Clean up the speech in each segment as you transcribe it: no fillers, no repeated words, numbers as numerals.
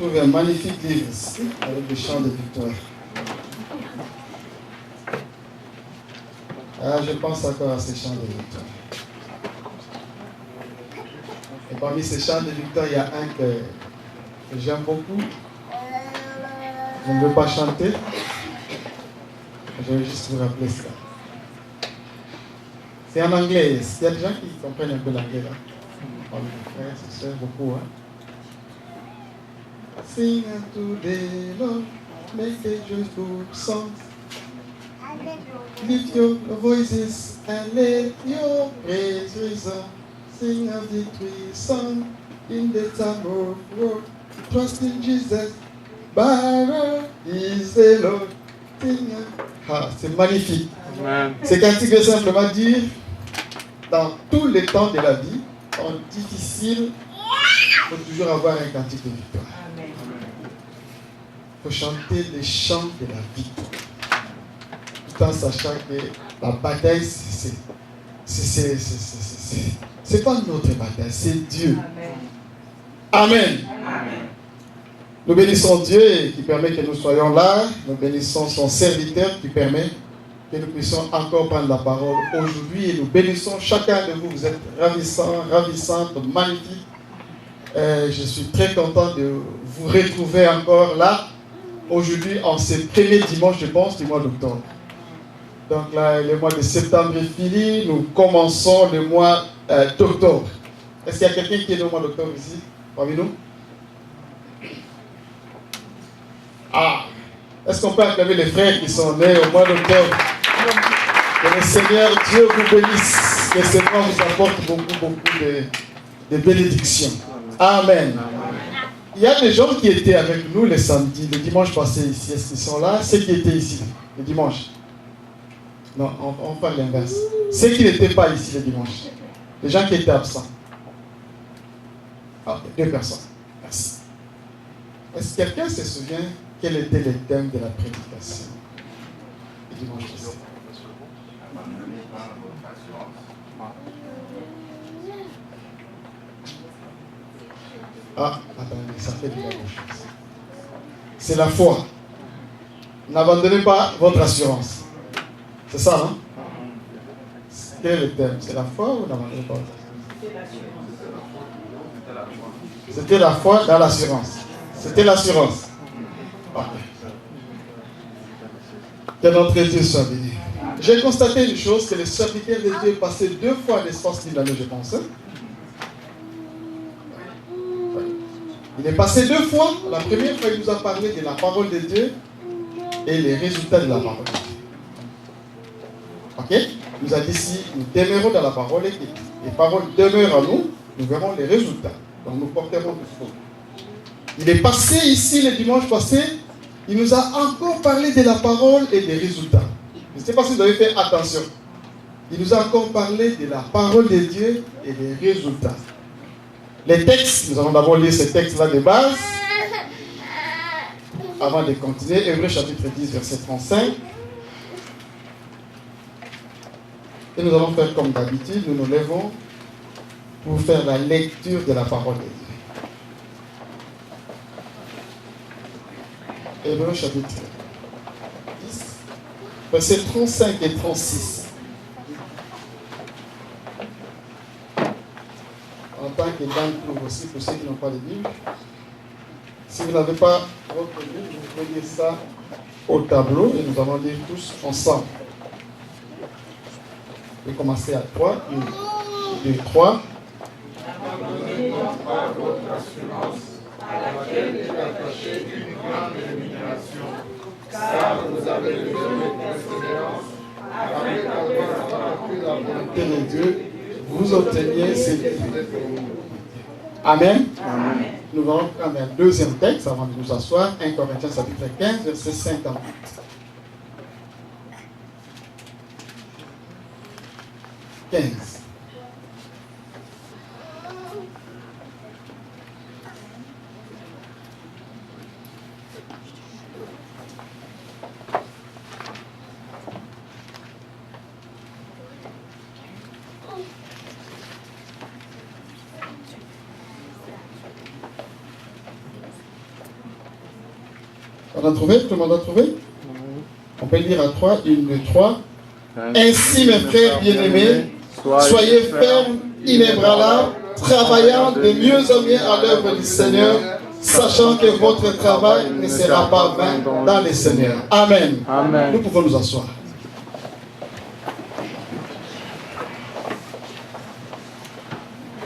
trouve un magnifique livre ici, avec des chants de victoire. Ah, je pense encore à ces chants de victoire. Et parmi ces chants de victoire, il y a un que j'aime beaucoup. Je ne veux pas chanter. Je vais juste vous rappeler ça. C'est en anglais. Il y a des gens qui comprennent un peu l'anglais là. Frères, c'est beaucoup. Hein? Sing unto the Lord, make a joyful song. Lift your voices and let your praise resound. Sing a victory song in the time of war. Trust in Jesus, Barra is the Lord. Ah, c'est magnifique. Amen. C'est cantique veut simplement dire, dans tous les temps de la vie, en difficile, il faut toujours avoir un cantique de victoire. Il faut chanter les chants de la victoire. Tout en sachant que la bataille, c'est pas notre bataille, c'est Dieu. Amen. Amen. Amen. Nous bénissons Dieu qui permet que nous soyons là. Nous bénissons son serviteur qui permet que nous puissions encore prendre la parole aujourd'hui. Et nous bénissons chacun de vous. Vous êtes ravissants, ravissantes, magnifiques. Je suis très content de vous retrouver encore là. Aujourd'hui, en ce premier dimanche, je pense, du mois d'octobre. Donc là, le mois de septembre est fini. Nous commençons le mois d'octobre. Est-ce qu'il y a quelqu'un qui est né au mois d'octobre ici, parmi nous? Ah, est-ce qu'on peut acclamer les frères qui sont nés au mois d'octobre? Que le Seigneur Dieu vous bénisse. Que ce mois vous apporte beaucoup de bénédictions. Amen. Il y a des gens qui étaient avec nous le samedi, le dimanche passé ici. Est-ce qu'ils sont là? Ceux qui étaient ici le dimanche. Non, on parle l'inverse. Ceux qui n'étaient pas ici le dimanche. Les gens qui étaient absents. Ok, 2 personnes. Merci. Est-ce que quelqu'un se souvient quel était le thème de la prédication le dimanche passé? Ah, attendez, ça fait de la chose. C'est la foi. N'abandonnez pas votre assurance. C'est ça, non? Quel est le thème? C'est la foi ou n'abandonnez pas votre assurance? C'était la foi dans l'assurance. C'était l'assurance. Que notre Dieu soit béni. J'ai constaté une chose, que le serviteur de Dieu est passé 2 fois à l'espace d'une année, je pense. Il est passé 2 fois. La première fois, il nous a parlé de la parole de Dieu et les résultats de la parole de Dieu. Ok? Il nous a dit si nous demeurons dans la parole et que les paroles demeurent en nous, nous verrons les résultats. Donc nous porterons du fruit. Il est passé ici le dimanche passé, il nous a encore parlé de la parole et des résultats. Je ne sais pas si vous avez fait attention. Il nous a encore parlé de la parole de Dieu et des résultats. Les textes, nous allons d'abord lire ces textes-là de base, avant de continuer. Hébreux chapitre 10, verset 35. Et nous allons faire comme d'habitude, nous nous lèvons pour faire la lecture de la parole de Dieu. Hébreux chapitre 10, versets 35 et 36. En tant que Dan trouve aussi, pour ceux qui n'ont pas de Bible, si vous n'avez pas votre Bible, vous pouvez lire ça au tableau et nous allons lire tous ensemble. Je vais commencer à 3, 1, 2, 3. N'abandonnez donc pas votre assurance, à laquelle est attachée une grande rémunération, car vous avez besoin de persévérance, afin qu'avoir accompli la volonté de Dieu, vous obteniez ce qui est pour vous. Amen. Amen. Nous allons prendre un deuxième texte avant de nous asseoir, 1 Corinthiens chapitre 15, verset 58. 15. On a trouvé? Tout le monde a trouvé? On peut le lire à 3, 1, 2, 3. Ainsi, mes frères bien-aimés, soyez fermes, inébranlables, travaillant de mieux en mieux à l'œuvre du Seigneur, sachant que votre travail ne sera pas vain dans le Seigneur. Amen. Amen. Nous pouvons nous asseoir.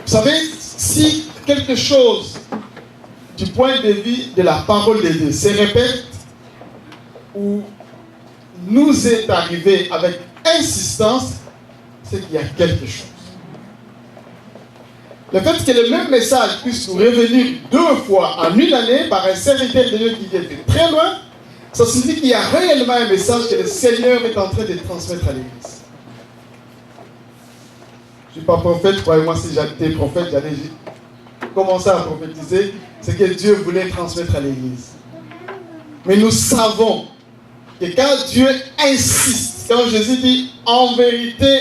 Vous savez, si quelque chose du point de vue de la parole de Dieu se répète ou nous est arrivé avec insistance, c'est qu'il y a quelque chose. Le fait que le même message puisse nous revenir 2 fois en une année par un serviteur de Dieu qui vient de très loin, ça signifie qu'il y a réellement un message que le Seigneur est en train de transmettre à l'Église. Je ne suis pas prophète, croyez-moi, si j'étais prophète, j'allais commencer à prophétiser ce que Dieu voulait transmettre à l'Église. Mais nous savons que quand Dieu insiste, quand Jésus dit en vérité,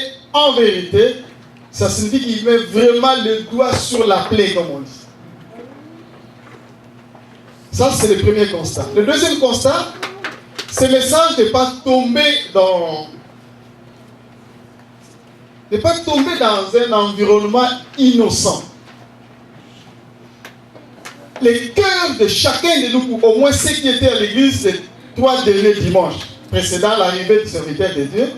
ça signifie qu'il met vraiment le doigt sur la plaie, comme on dit. Ça, c'est le premier constat. Le deuxième constat, ce message n'est pas tombé dans un environnement innocent. Les cœurs de chacun de nous, au moins ceux qui étaient à l'église les 3 derniers dimanches précédant l'arrivée du serviteur de Dieu,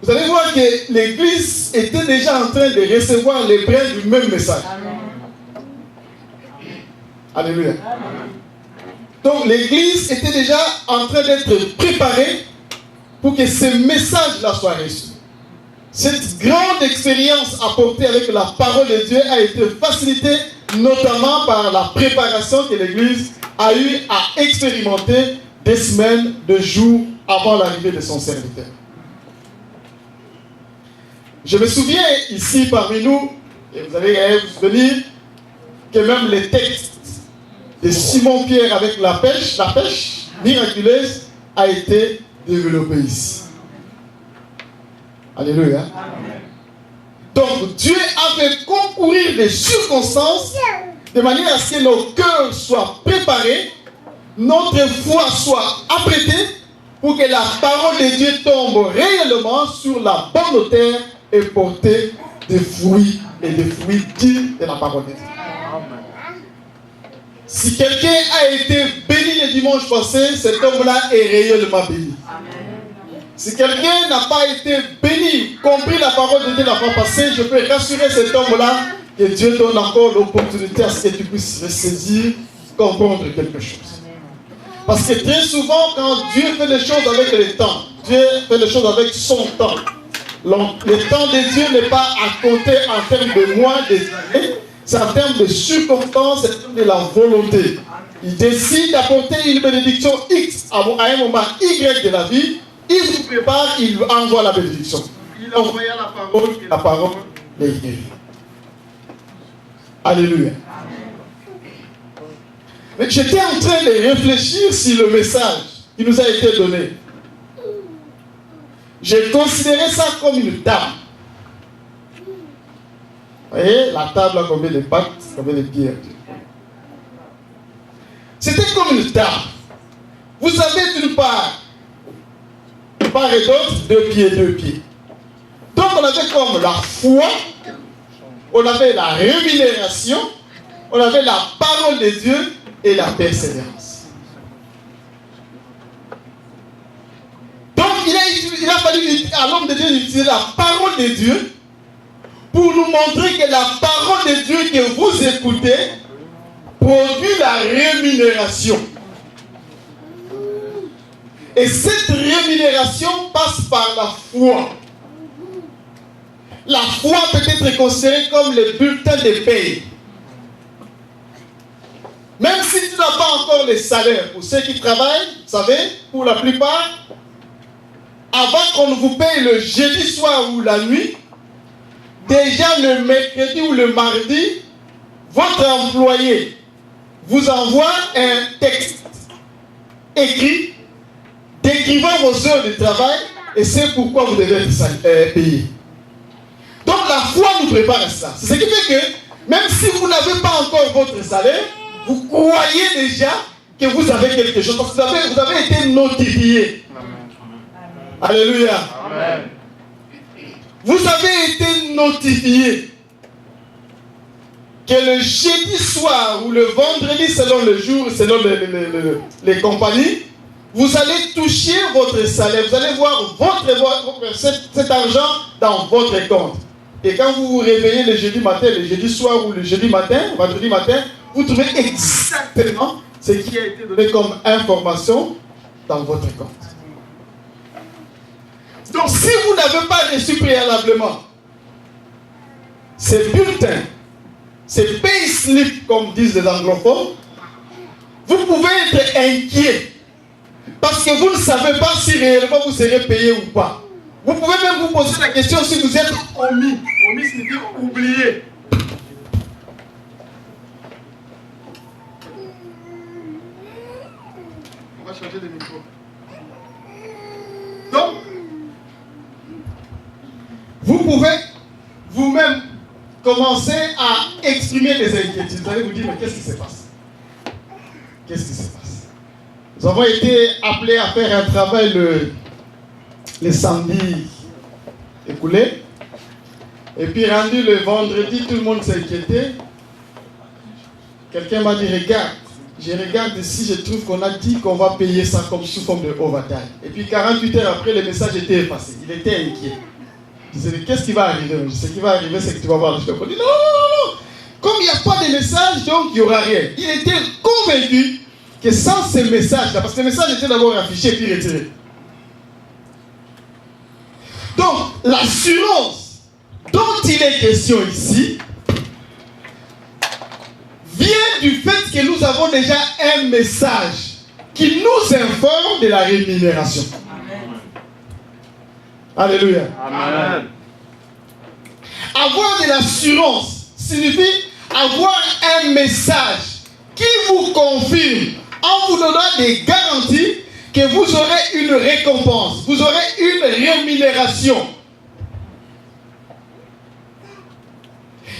vous allez voir que l'église était déjà en train de recevoir les brins du même message. Amen. Alléluia. Amen. Donc l'église était déjà en train d'être préparée pour que ce message-là soit reçu. Cette grande expérience apportée avec la parole de Dieu a été facilitée notamment par la préparation que l'Église a eu à expérimenter des semaines, de jours avant l'arrivée de son serviteur. Je me souviens ici parmi nous, et vous allez vous souvenir, que même les textes de Simon-Pierre avec la pêche miraculeuse a été développé ici. Alléluia. Amen. Donc Dieu a fait concourir des circonstances de manière à ce que nos cœurs soient préparés, notre foi soit apprêtée pour que la parole de Dieu tombe réellement sur la bonne terre et porter des fruits et des fruits dignes de la parole de Dieu. Si quelqu'un a été béni le dimanche passé, cet homme-là est réellement béni. Amen. Si quelqu'un n'a pas été béni, compris la parole de Dieu la fois passée, je peux rassurer cet homme-là que Dieu donne encore l'opportunité à ce que tu puisses ressaisir, comprendre quelque chose. Parce que très souvent, quand Dieu fait les choses avec le temps, Dieu fait les choses avec son temps. Le temps de Dieu n'est pas à compter en termes de mois, des années, c'est en termes de circonstances, c'est en termes de la volonté. Il décide d'apporter une bénédiction X à un moment Y de la vie. Il vous prépare, il vous envoie la bénédiction. Il envoie la parole et la parole est guérie. Alléluia. Mais j'étais en train de réfléchir sur le message qui nous a été donné. J'ai considéré ça comme une table. Vous voyez, la table a combien de pattes, combien de pieds? C'était comme une table. Vous avez d'une part et d'autre, 2 pieds. Donc on avait comme la foi, on avait la rémunération, on avait la parole de Dieu et la persévérance. Donc il a fallu à l'homme de Dieu d'utiliser la parole de Dieu pour nous montrer que la parole de Dieu que vous écoutez produit la rémunération. Et cette rémunération passe par la foi. La foi peut être considérée comme le bulletin de paye. Même si tu n'as pas encore les salaires, pour ceux qui travaillent, vous savez, pour la plupart, avant qu'on vous paye le jeudi soir ou la nuit, déjà le mercredi ou le mardi, votre employé vous envoie un texte écrit décrivant vos heures de travail et c'est pourquoi vous devez être payé. Donc la foi nous prépare à ça. C'est ce qui fait que même si vous n'avez pas encore votre salaire, vous croyez déjà que que vous avez quelque chose. Parce que vous avez été notifié. Alléluia. Amen. Vous avez été notifié que le jeudi soir ou le vendredi, selon le jour, selon les compagnies, vous allez toucher votre salaire. Vous allez voir cet argent dans votre compte. Et quand vous vous réveillez le jeudi matin, le jeudi soir ou le jeudi matin, vendredi matin, vous trouvez exactement ce qui a été donné comme information dans votre compte. Donc si vous n'avez pas reçu préalablement ces bulletins, ces payslip comme disent les anglophones, vous pouvez être inquiet parce que vous ne savez pas si réellement vous serez payé ou pas. Vous pouvez même vous poser la question si vous êtes omis. Omis signifie oublié. On va changer de micro. Donc, vous pouvez vous-même commencer à exprimer des inquiétudes. Vous allez vous dire, mais qu'est-ce qui se passe? Qu'est-ce qui se passe? Nous avons été appelés à faire un travail le samedi écoulé. Et puis rendu le vendredi, tout le monde s'inquiétait. Quelqu'un m'a dit, regarde, je regarde ici, je trouve qu'on a dit qu'on va payer ça comme sous forme de overtime. Et puis 48 heures après, le message était effacé. Il était inquiet. Je disais, qu'est-ce qui va arriver? Ce qui va arriver, c'est que tu vas voir le chef. Il dit, non. Comme il n'y a pas de message, donc il n'y aura rien. Il était convaincu que sans ce message-là, parce que le message était d'abord affiché et puis retiré. Donc, l'assurance dont il est question ici vient du fait que nous avons déjà un message qui nous informe de la rémunération. Amen. Alléluia. Amen. Avoir de l'assurance signifie avoir un message qui vous confirme en vous donnant des garanties que vous aurez une récompense, vous aurez une rémunération.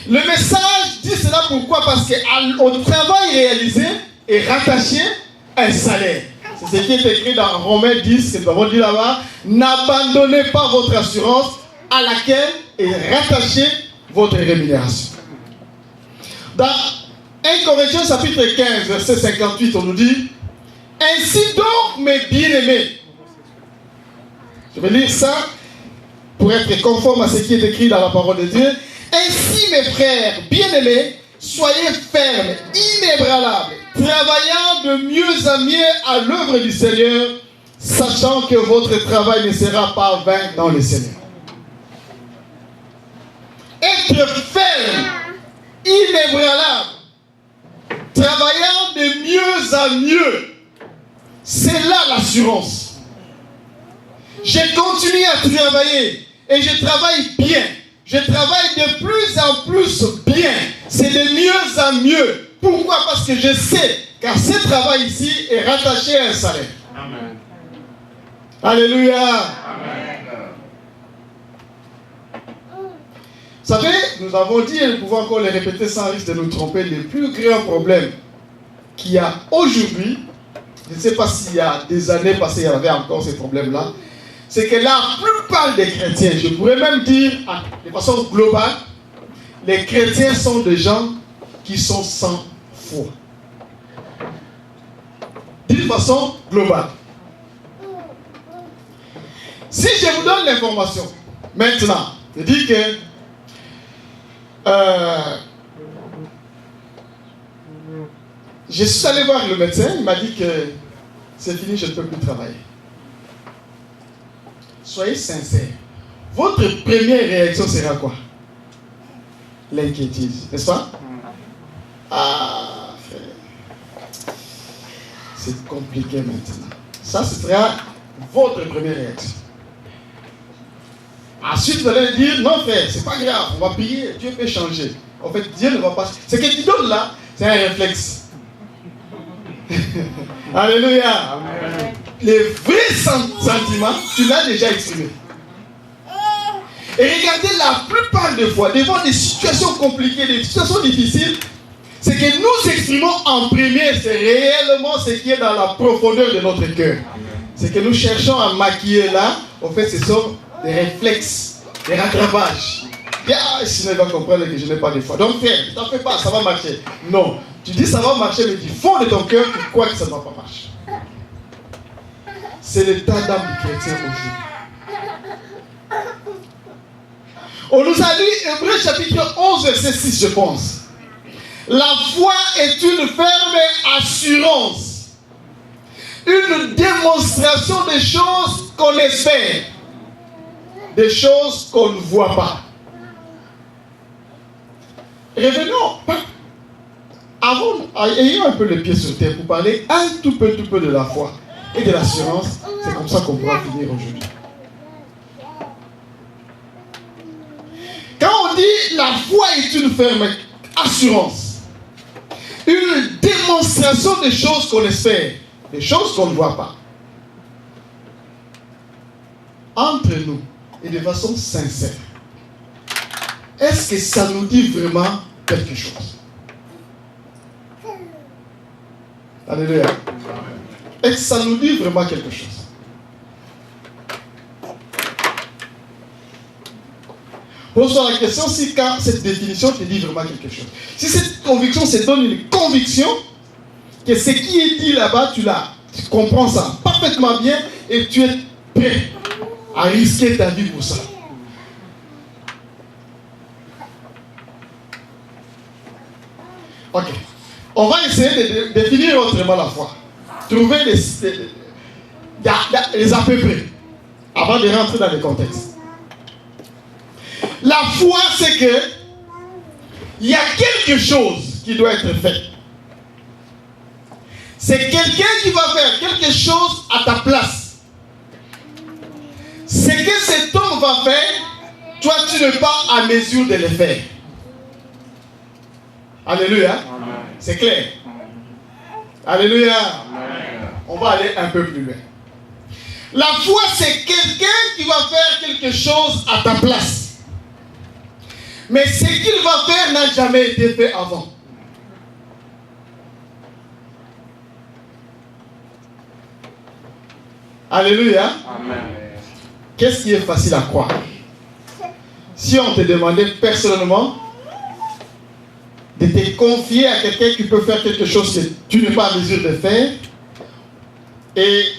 Le message dit cela pourquoi? Parce qu'au travail réalisé est rattaché un salaire. C'est ce qui est écrit dans Romains 10, que nous avons dit là-bas. N'abandonnez pas votre assurance à laquelle est rattachée votre rémunération. Dans 1 Corinthiens chapitre 15, verset 58, on nous dit: ainsi donc, mes bien-aimés, je vais lire ça pour être conforme à ce qui est écrit dans la parole de Dieu. Ainsi, mes frères bien-aimés, soyez fermes, inébranlables, travaillant de mieux en mieux à l'œuvre du Seigneur, sachant que votre travail ne sera pas vain dans le Seigneur. Être ferme, inébranlable, travaillant de mieux en mieux, c'est là l'assurance. Je continue à travailler et je travaille bien. Je travaille de plus en plus bien. C'est de mieux en mieux. Pourquoi? Parce que je sais qu'à ce travail ici est rattaché à un salaire. Amen. Alléluia. Amen. Vous savez, nous avons dit et nous pouvons encore le répéter sans risque de nous tromper, le plus grand problème qu'il y a aujourd'hui, je ne sais pas s'il y a des années passées, il y avait encore ces problèmes-là, c'est que la plupart des chrétiens, je pourrais même dire de façon globale, les chrétiens sont des gens qui sont sans foi. D'une façon globale. Si je vous donne l'information, maintenant, je dis que je suis allé voir le médecin, il m'a dit que c'est fini, je ne peux plus travailler. Soyez sincères. Votre première réaction sera quoi? L'inquiétude, n'est-ce pas? Ah, frère. C'est compliqué maintenant. Ça, ce sera votre première réaction. Ensuite, vous allez dire, non frère, c'est pas grave, on va prier, Dieu peut changer. En fait, Dieu ne va pas... Ce que tu donnes là, c'est un réflexe. Alléluia. Amen. Les vrais sentiments, tu l'as déjà exprimé. Et regardez, la plupart des fois, devant des situations compliquées, des situations difficiles, Ce que nous exprimons en premier, c'est réellement ce qui est dans la profondeur de notre cœur. Ce que nous cherchons à maquiller là, en fait, ce sont des réflexes, des rattrapages. Sinon, il va comprendre que je n'ai pas de foi. Donc, frère, ne t'en fais pas, ça va marcher. Non, tu dis ça va marcher, mais du fond de ton cœur, tu crois que ça ne va pas marcher. C'est l'état d'âme du chrétien aujourd'hui. On nous a dit, Hébreux chapitre 11, verset 6, je pense. La foi est une ferme assurance, une démonstration des choses qu'on espère, des choses qu'on ne voit pas. Revenons, ayons un peu le pied sur terre pour parler un tout peu de la foi et de l'assurance. C'est comme ça qu'on pourra finir aujourd'hui. Quand on dit la foi est une ferme assurance, une démonstration des choses qu'on espère, des choses qu'on ne voit pas. Entre nous et de façon sincère, est-ce que ça nous dit vraiment quelque chose? Alléluia. Est-ce que ça nous dit vraiment quelque chose? Pose-toi la question si quand cette définition te dit vraiment quelque chose. Si cette conviction se donne une conviction que ce qui est dit là-bas, tu comprends ça parfaitement bien et tu es prêt à risquer ta vie pour ça. Ok. On va essayer de définir autrement la foi. Trouver les à peu près avant de rentrer dans le contexte. La foi, c'est que il y a quelque chose qui doit être fait. C'est quelqu'un qui va faire quelque chose à ta place. Ce que cet homme va faire, toi tu n'es pas à mesure de le faire. Alléluia. C'est clair. Alléluia. On va aller un peu plus loin. La foi, c'est quelqu'un qui va faire quelque chose à ta place. Mais ce qu'il va faire n'a jamais été fait avant. Alléluia. Amen. Qu'est-ce qui est facile à croire? Si on te demandait personnellement de te confier à quelqu'un qui peut faire quelque chose que tu n'es pas en mesure de faire,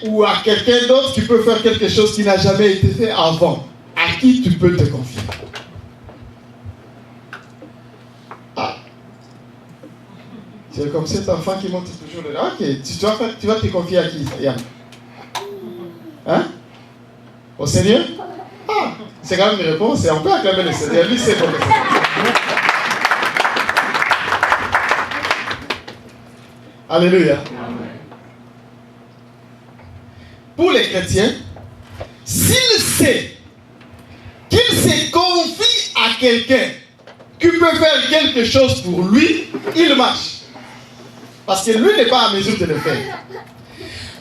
ou à quelqu'un d'autre qui peut faire quelque chose qui n'a jamais été fait avant, à qui tu peux te confier? C'est comme cet enfant qui monte toujours le... Ok, tu vas te confier à qui, Yann? Hein? Au Seigneur? Ah, c'est quand même une réponse. Et on peut acclamer le Seigneur. Lui, c'est comme ça. Alléluia. Pour les chrétiens, s'il sait qu'il se confie à quelqu'un qui peut faire quelque chose pour lui, il marche. Parce que lui n'est pas en mesure de le faire.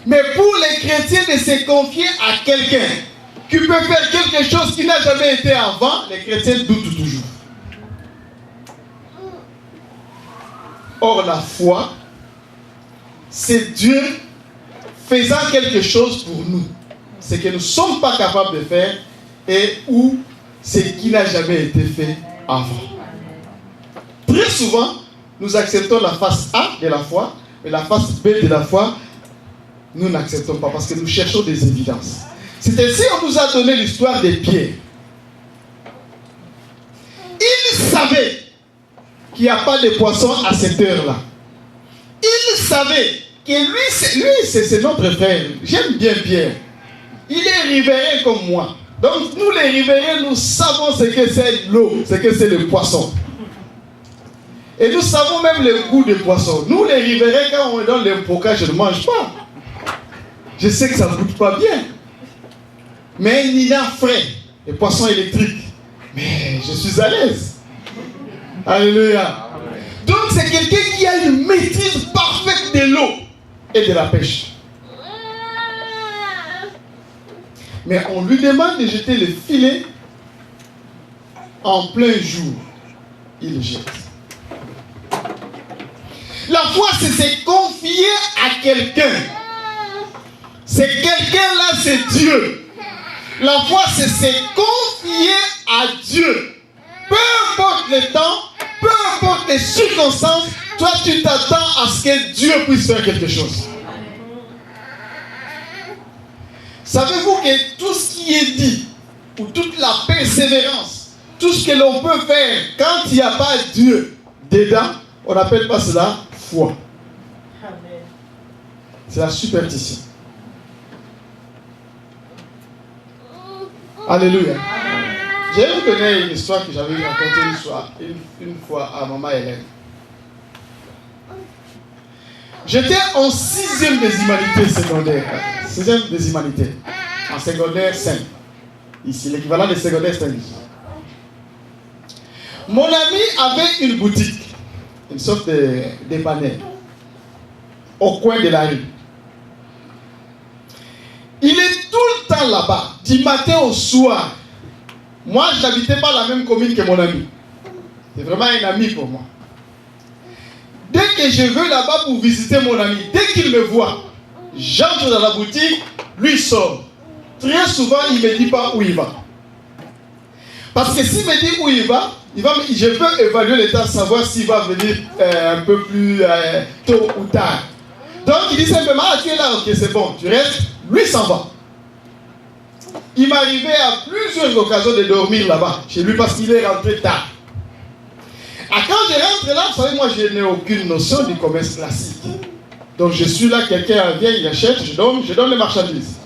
Mais pour les chrétiens de se confier à quelqu'un qui peut faire quelque chose qui n'a jamais été avant, les chrétiens doutent toujours. Or, la foi, c'est Dieu faisant quelque chose pour nous. Ce que nous ne sommes pas capables de faire et ou ce qui n'a jamais été fait avant. Très souvent, nous acceptons la face A de la foi, mais la face B de la foi, nous n'acceptons pas parce que nous cherchons des évidences. C'est ainsi qu'on nous a donné l'histoire des Pierre. Il savait qu'il n'y a pas de poisson à cette heure-là. Il savait que lui c'est notre frère. J'aime bien Pierre. Il est riverain comme moi. Donc nous les riverains, nous savons ce que c'est l'eau, ce que c'est le poisson. Et nous savons même le goût des poissons. Nous les riverains, quand on est dans le poca, je ne mange pas. Je sais que ça ne goûte pas bien. Mais il y a frais, les poissons électriques. Mais je suis à l'aise. Alléluia. Donc c'est quelqu'un qui a une maîtrise parfaite de l'eau et de la pêche. Mais on lui demande de jeter le filet en plein jour. Il le jette. La foi, c'est se confier à quelqu'un. C'est quelqu'un-là, c'est Dieu. La foi, c'est se confier à Dieu. Peu importe le temps, peu importe les circonstances, toi, tu t'attends à ce que Dieu puisse faire quelque chose. Savez-vous que tout ce qui est dit, ou toute la persévérance, tout ce que l'on peut faire quand il n'y a pas Dieu dedans, on n'appelle pas cela foi. C'est la superstition. Alléluia. Je vais vous donner une histoire que j'avais racontée une fois à maman Hélène. J'étais en 6e des humanités secondaires. 6e des humanités. En secondaire 5. Ici, l'équivalent de secondaire 5. Mon ami avait une boutique, une sorte de dépanneur, au coin de la rue. Il est tout le temps là-bas, du matin au soir. Moi, je n'habitais pas la même commune que mon ami. C'est vraiment un ami pour moi. Dès que je vais là-bas pour visiter mon ami, dès qu'il me voit, j'entre dans la boutique, lui sort. Très souvent, il ne me dit pas où il va. Parce que s'il me dit où il va, je peux évaluer le temps, savoir s'il va venir un peu plus tôt ou tard. Donc, il dit simplement, ah, tu es là, ok, c'est bon, tu restes. Lui s'en va. Il m'arrivait à plusieurs occasions de dormir là-bas, chez lui, parce qu'il est rentré tard. Quand je rentre là, vous savez, moi, je n'ai aucune notion du commerce classique. Donc, je suis là, quelqu'un vient, il achète, je donne les marchandises.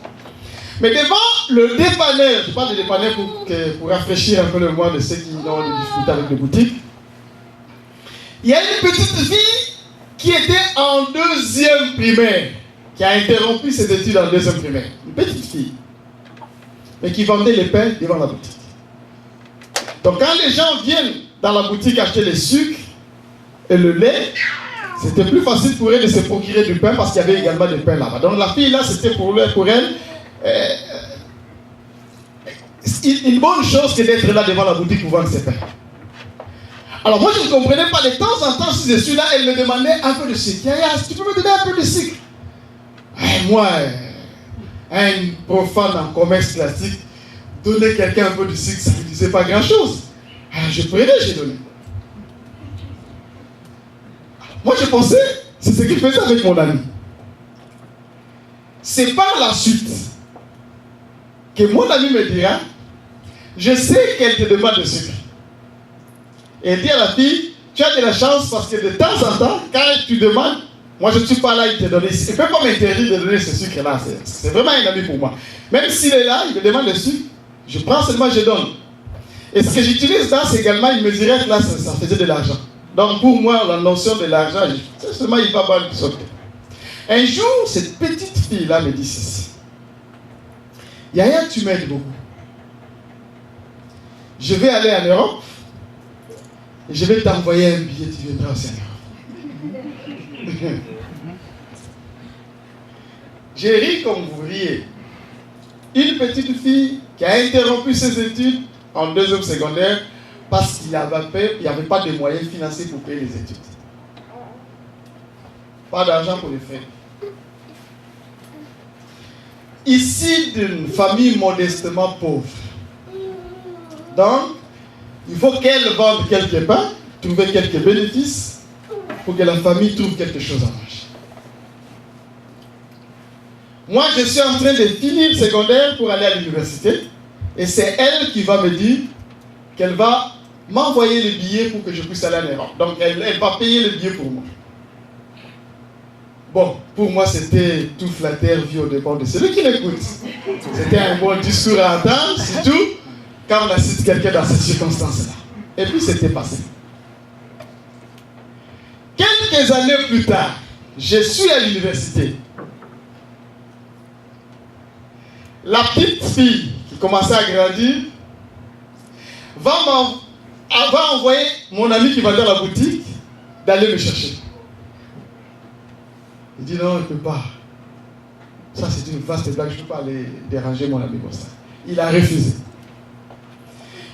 Mais devant le dépanneur, je parle de dépanneur pour rafraîchir un peu le mois de ceux qui ont des difficultés avec les boutiques, il y a une petite fille qui était en 2e primaire, qui a interrompu ses études en 2e primaire. Une petite fille, mais qui vendait les pains devant la boutique. Donc quand les gens viennent dans la boutique acheter les sucres et le lait, c'était plus facile pour elle de se procurer du pain parce qu'il y avait également du pain là-bas. Donc la fille là, c'était pour elle une bonne chose que d'être là devant la boutique pour vendre ses pains. Alors moi je ne comprenais pas, de temps en temps si je suis là, elle me demandait un peu de sucre. Tu peux me donner un peu de sucre? Moi, un profane en commerce classique, donner quelqu'un un peu de sucre, ça ne me disait pas grand chose. Alors je prenais, j'ai donné. Moi je pensais, c'est ce qu'il faisait avec mon ami. C'est par la suite que mon ami me dira, je sais qu'elle te demande de sucre. Et il dit à la fille, tu as de la chance parce que de temps en temps, quand tu demandes, moi je ne suis pas là, il te donne. Il ne peut pas m'interdire de donner ce sucre-là. C'est vraiment un ami pour moi. Même s'il est là, il me demande le sucre, je prends seulement, je donne. Et ce que j'utilise là, c'est également, il me dirait que là, ça faisait de l'argent. Donc pour moi, la notion de l'argent, c'est seulement il va boire du sucre. Un jour, cette petite fille-là me dit ceci. Yaya, tu m'aides beaucoup. Je vais aller en Europe et je vais t'envoyer un billet, tu viendras aussi en Europe. J'ai ri comme vous riez. Une petite fille qui a interrompu ses études en 2e secondaire parce qu'il n'y avait pas de moyens financiers pour payer les études. Pas d'argent pour les frais. Ici, d'une famille modestement pauvre. Donc, il faut qu'elle vende quelque part, trouver quelques bénéfices pour que la famille trouve quelque chose à manger. Moi, je suis en train de finir le secondaire pour aller à l'université et c'est elle qui va me dire qu'elle va m'envoyer le billet pour que je puisse aller en Europe. Donc, elle va payer le billet pour moi. Bon, pour moi, c'était tout flatteur vu au dépend de celui qui l'écoute. C'était un bon discours à entendre, surtout quand on assiste quelqu'un dans cette circonstance-là. Et puis, c'était passé. Quelques années plus tard, je suis à l'université. La petite fille qui commençait à grandir va envoyer mon ami qui va dans la boutique d'aller me chercher. Il dit non, il ne peut pas. Ça, c'est une vaste blague, je ne peux pas aller déranger mon ami comme ça. Il a refusé.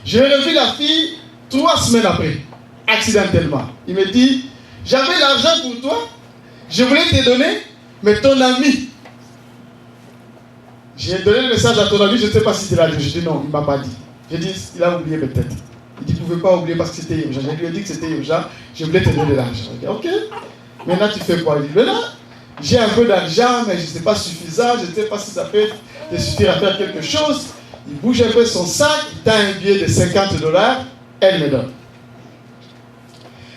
J'ai revu la fille 3 semaines après, accidentellement. Il me dit, J'avais l'argent pour toi, je voulais te donner, mais ton ami. J'ai donné le message à ton ami, je ne sais pas si tu l'as dit. Je dis non, il ne m'a pas dit. J'ai dit, il a oublié peut-être. Il dit, il ne pouvait pas oublier parce que c'était urgent. Je lui ai dit que c'était urgent, je voulais te donner de l'argent. Ok, maintenant tu fais quoi? Il dit, maintenant, j'ai un peu d'argent, mais je ne sais pas suffisant, je ne sais pas si ça peut te suffire à faire quelque chose. Il bouge un peu son sac, il t'a un billet de $50, elle me donne.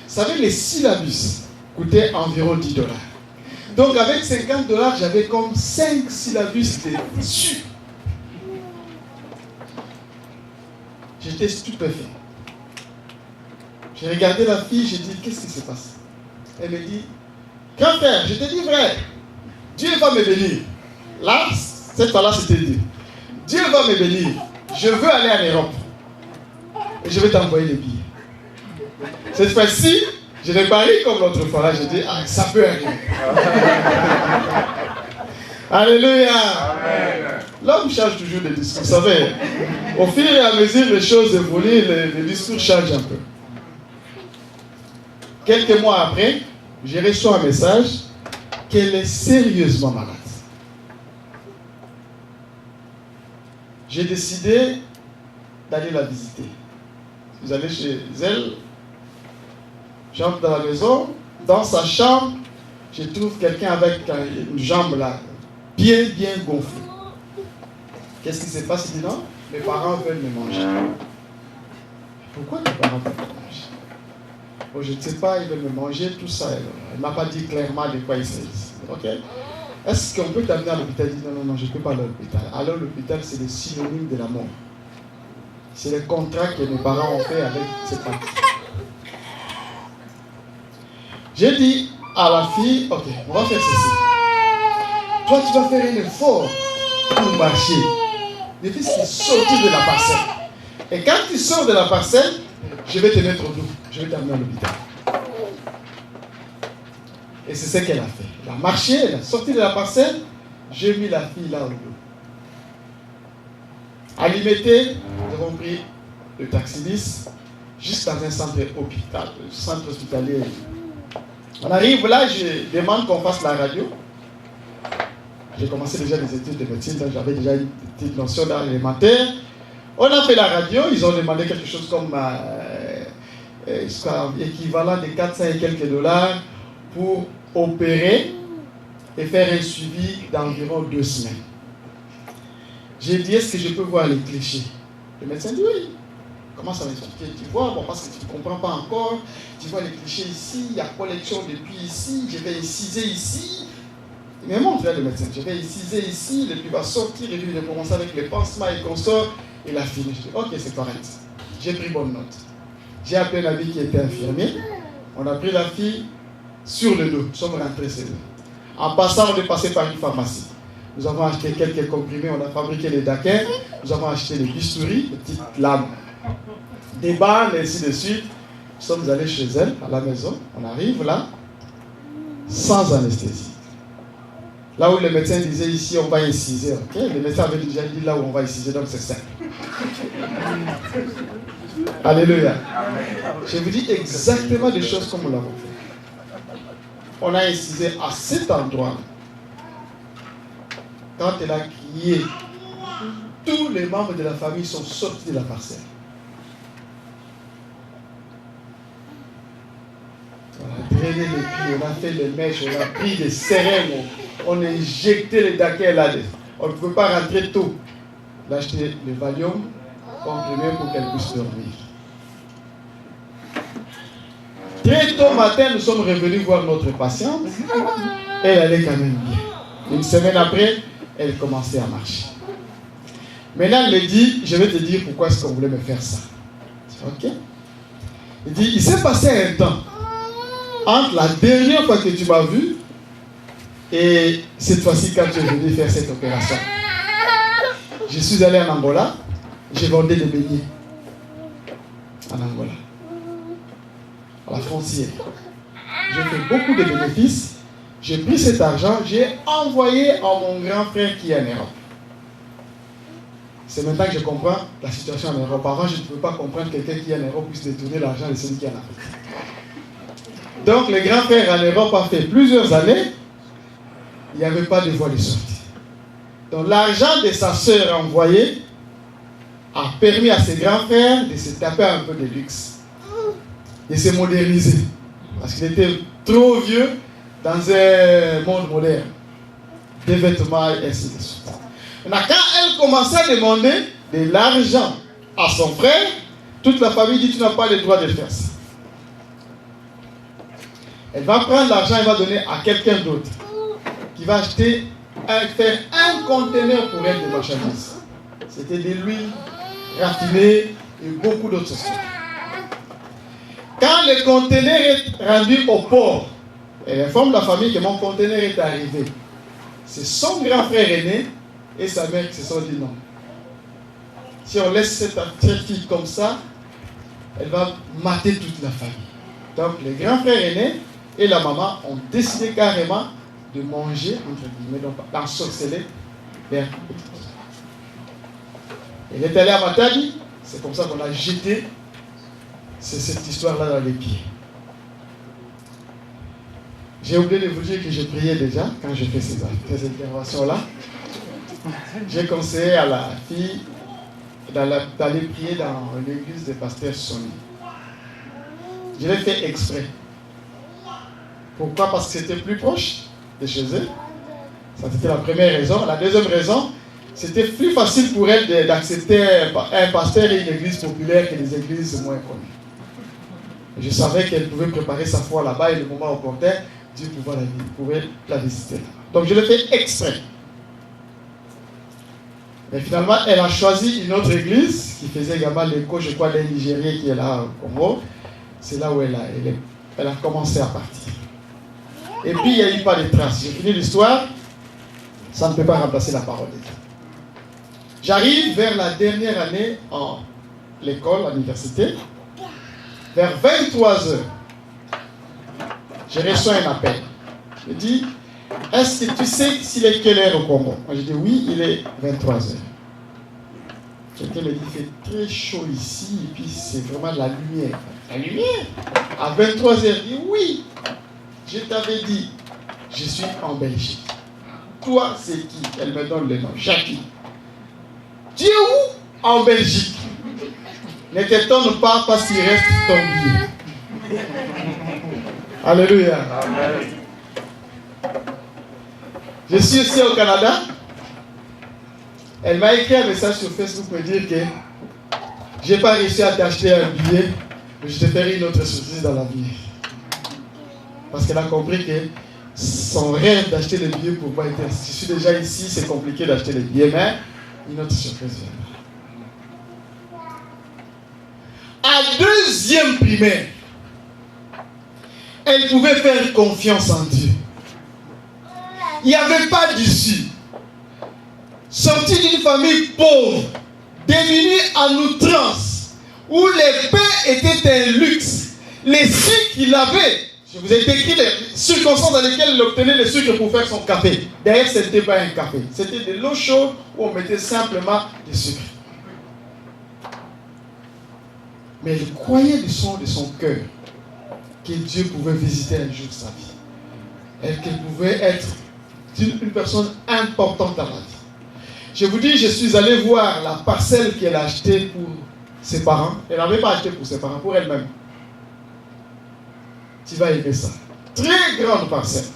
Vous savez, les syllabus coûtaient environ $10. Donc avec $50, j'avais comme 5 syllabus de dessus. J'étais stupéfait. J'ai regardé la fille, j'ai dit, qu'est-ce qui se passe? Elle me dit, grand frère, je te dis vrai, Dieu va me bénir. Là, cette fois-là, c'était Dieu. Dieu va me bénir. Je veux aller en Europe. Et je vais t'envoyer les billets. Cette fois-ci, je n'ai pas ri comme l'autre fois. Là, j'ai dit, ah, ça peut arriver. Alléluia. Amen. L'homme change toujours de discours. Vous savez, au fur et à mesure, les choses évoluent, les discours changent un peu. Quelques mois après, j'ai reçu un message qu'elle est sérieusement malade. J'ai décidé d'aller la visiter. Vous allez chez elle, j'entre dans la maison, dans sa chambre, je trouve quelqu'un avec une jambe là, bien gonflée. Qu'est-ce qui se passe? Il dit non, mes parents veulent me manger. Pourquoi tes parents veulent me manger? Bon, je ne sais pas, ils veulent me manger, tout ça. Elle ne m'a pas dit clairement de quoi il s'agit. Ok? Est-ce qu'on peut t'amener à l'hôpital? Il dit non, je ne peux pas aller à l'hôpital. Alors l'hôpital, c'est le synonyme de la mort. C'est le contrat que mes parents ont fait avec ces parents. J'ai dit à la fille, ok, on va faire ceci. Toi, tu vas faire un effort pour marcher. Le fils est sorti de la parcelle. Et quand tu sors de la parcelle, je vais te mettre au dos. Je vais t'amener à l'hôpital. Et c'est ce qu'elle a fait. Elle a marché, elle a sorti de la parcelle. J'ai mis la fille là au dos. À l'Imité, nous avons pris le taxi 10 juste dans un centre hospitalier. On arrive là, je demande qu'on fasse la radio. J'ai commencé déjà des études de médecine, donc j'avais déjà une petite notion dans l'élémentaire. On a fait la radio, ils ont demandé quelque chose comme équivalent de 400 et quelques dollars pour opérer et faire un suivi d'environ 2 semaines. J'ai dit, est-ce que je peux voir les clichés? Le médecin dit oui. Comment ça m'expliquer? Tu vois, bon, parce que tu ne comprends pas encore. Tu vois les clichés ici, il y a collection depuis ici, je vais inciser ici. Il me montre là le médecin, je vais inciser ici, le puis va sortir, et puis il va commencer avec les pansements et consorts. Il a fini. Je dis, ok, c'est correct. J'ai pris bonne note. J'ai appelé un ami qui était infirmier. On a pris la fille sur le dos. Nous sommes rentrés chez eux. En passant, on est passé par une pharmacie. Nous avons acheté quelques comprimés, on a fabriqué les daquins, nous avons acheté les bistouris, les petites lames, des balles, et ainsi de suite. Nous sommes allés chez elle, à la maison. On arrive là, sans anesthésie. Là où le médecin disait ici, on va inciser. Okay? Le médecin avait déjà dit là où on va inciser, donc c'est simple. Alléluia. Je vous dis exactement des choses comme nous l'avons fait. On a incisé à cet endroit. Quand elle a crié, tous les membres de la famille sont sortis de la parcelle. On a drainé les pieds, on a fait les mèches, on a pris des seringues, on a injecté les daquets là-dedans. On ne pouvait pas rentrer tôt. On a acheté le Valium comprimé pour qu'elle puisse dormir. Très tôt matin, nous sommes revenus voir notre patiente. Elle allait quand même bien. Une semaine après, elle commençait à marcher. Maintenant, elle me dit, je vais te dire pourquoi est-ce qu'on voulait me faire ça. Ok. Il dit, il s'est passé un temps entre la dernière fois que tu m'as vu et cette fois-ci quand tu es venu faire cette opération. Je suis allé en Angola, j'ai vendu des beignets en Angola, à la frontière. J'ai fait beaucoup de bénéfices. J'ai pris cet argent, j'ai envoyé à mon grand frère qui est en Europe. C'est maintenant que je comprends la situation en Europe. Avant, je ne pouvais pas comprendre quelqu'un qui est en Europe puisse détourner l'argent de celui qui est en Afrique. Donc les grands frères en Europe ont fait plusieurs années, il n'y avait pas de voie de sortie. Donc l'argent de sa sœur envoyé a permis à ses grands frères de se taper un peu de luxe, de se moderniser. Parce qu'il était trop vieux dans un monde moderne. Des vêtements et ainsi de suite. Maintenant, quand elle commençait à demander de l'argent à son frère, toute la famille dit: tu n'as pas le droit de faire ça. Elle va prendre l'argent et va donner à quelqu'un d'autre qui va acheter, faire un conteneur pour elle de marchandises. C'était de l'huile raffinée et beaucoup d'autres choses. Quand le conteneur est rendu au port, elle informe la famille que mon conteneur est arrivé. C'est son grand frère aîné et sa mère qui se sont dit non. Si on laisse cette fille comme ça, elle va mater toute la famille. Donc les grands frères aînés et la maman ont décidé carrément de manger, entre guillemets, donc d'ensorceler leur petite. Elle est allée à Matadi, c'est comme ça qu'on a jeté cette histoire-là dans les pieds. J'ai oublié de vous dire que je priais déjà quand je fais ces interventions-là. J'ai conseillé à la fille d'aller prier dans l'église des pasteurs Sonny. Je l'ai fait exprès. Pourquoi? Parce que c'était plus proche de chez eux. Ça, c'était la première raison. La deuxième raison, c'était plus facile pour elle d'accepter un pasteur et une église populaire que les églises moins connues. Je savais qu'elle pouvait préparer sa foi là-bas et le moment opportun, Dieu pouvait la visiter. Donc je l'ai fait exprès. Mais finalement, elle a choisi une autre église qui faisait également l'écho, je crois, d'un Nigérien qui est là au Congo. C'est là où elle a commencé à partir. Et puis, il n'y a eu pas de traces. J'ai fini l'histoire. Ça ne peut pas remplacer la parole de Dieu. J'arrive vers la dernière année en l'école, à l'université. Vers 23h, j'ai reçu un appel. Je dis: est-ce que tu sais s'il est quelle heure au Congo? Moi, je dis: oui, il est 23h. Quelqu'un me dit: il fait très chaud ici, et puis c'est vraiment la lumière. La lumière? À 23h, je dis: oui, je t'avais dit, je suis en Belgique. Toi, c'est qui? Elle me donne le nom, Jackie. Tu es où? En Belgique. Ne t'étonne pas parce qu'il reste ton billet. Alléluia. Amen. Je suis ici au Canada. Elle m'a écrit un message sur Facebook pour me dire que je n'ai pas réussi à t'acheter un billet, mais je te ferai une autre surprise dans la vie. Parce qu'elle a compris que son rêve d'acheter le billet pour moi était: si je suis déjà ici, c'est compliqué d'acheter le billet, mais une autre surprise viendra. À deuxième primaire, elle pouvait faire confiance en Dieu. Il n'y avait pas d'issue. Sortie d'une famille pauvre, démunie en outrance, où les pains étaient un luxe, les sucres qu'il avait, je vous ai décrit les circonstances dans lesquelles il obtenait les sucres pour faire son café. D'ailleurs, ce n'était pas un café, c'était de l'eau chaude où on mettait simplement des sucres. Mais elle croyait du son de son cœur que Dieu pouvait visiter un jour sa vie. Et qu'elle pouvait être une personne importante dans la vie. Je vous dis, je suis allé voir la parcelle qu'elle a achetée pour ses parents. Elle n'avait pas acheté pour ses parents, pour elle-même. Tu vas aimer ça. Très grande parcelle.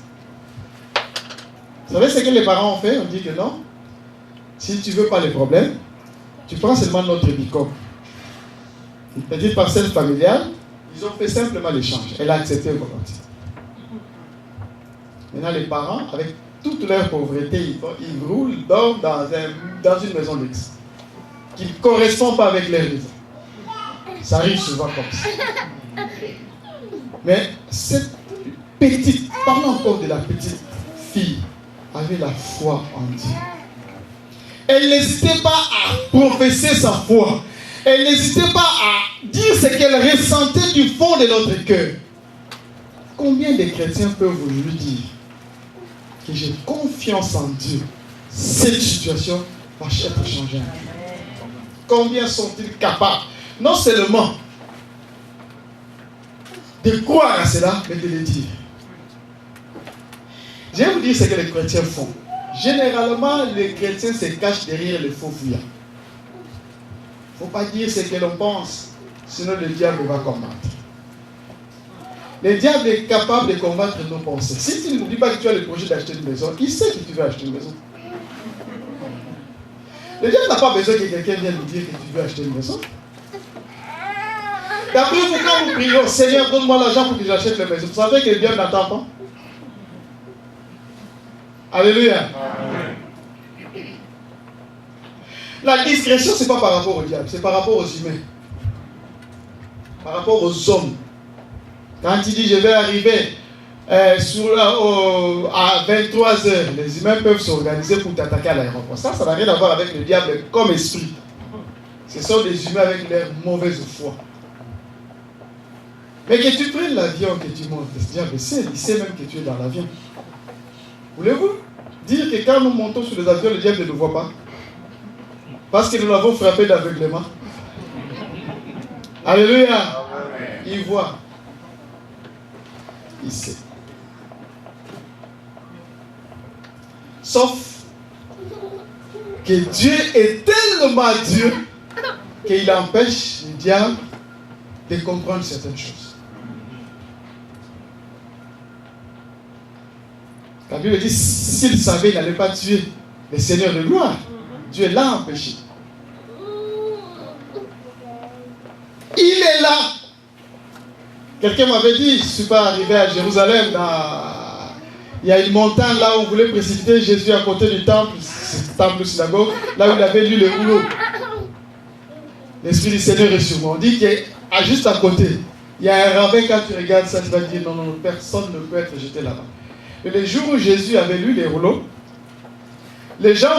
Vous savez ce que les parents ont fait? On dit que non. Si tu ne veux pas les problèmes, tu prends seulement notre bicop. Une petite parcelle familiale, ils ont fait simplement l'échange. Elle a accepté volontiers. Maintenant, les parents, avec toute leur pauvreté, ils roulent, dorment dans une maison luxe qui ne correspond pas avec leurs raisons. Ça arrive souvent comme ça. Mais cette petite, parlons encore de la petite fille, avait la foi en Dieu. Elle n'hésitait pas à professer sa foi. Elle n'hésitait pas à dire ce qu'elle ressentait du fond de notre cœur. Combien de chrétiens peuvent aujourd'hui dire que j'ai confiance en Dieu, cette situation va être changée? Combien sont-ils capables, non seulement de croire à cela, mais de le dire. Je vais vous dire ce que les chrétiens font. Généralement, les chrétiens se cachent derrière les faux fuyants. Il ne faut pas dire ce que l'on pense, sinon le diable va combattre. Le diable est capable de combattre nos pensées. Si tu ne dis pas que tu as le projet d'acheter une maison, il sait que tu veux acheter une maison. Le diable n'a pas besoin que quelqu'un vienne nous dire que tu veux acheter une maison. D'après vous, quand vous priez, Seigneur, donne-moi l'argent pour que j'achète la maison, vous savez que le diable n'attend pas. Alléluia. Amen. La discrétion, ce n'est pas par rapport au diable, c'est par rapport aux humains. Par rapport aux hommes. Quand il dit je vais arriver à 23h, les humains peuvent s'organiser pour t'attaquer à l'aéroport. Ça n'a rien à voir avec le diable comme esprit. Ce sont des humains avec leur mauvaise foi. Mais que tu prennes l'avion, que tu montes, le diable sait, il sait même que tu es dans l'avion. Voulez-vous dire que quand nous montons sur les avions, le diable ne nous voit pas? Parce que nous l'avons frappé d'aveuglement. Alléluia. Amen. Il voit. Il sait. Sauf que Dieu est tellement Dieu qu'il empêche le diable de comprendre certaines choses. La Bible dit, s'il savait, il n'allait pas tuer le Seigneur de gloire. Dieu l'a empêché. Il est là. Quelqu'un m'avait dit, je ne suis pas arrivé à Jérusalem, il y a une montagne là où on voulait précipiter Jésus à côté du temple, c'est le temple de synagogue, là où il avait lu le rouleau. L'Esprit du Seigneur est sur moi. On dit qu'il est juste à côté. Il y a un ravin, quand tu regardes ça, tu vas dire non, non, personne ne peut être jeté là-bas. Et le jour où Jésus avait lu les rouleaux, les gens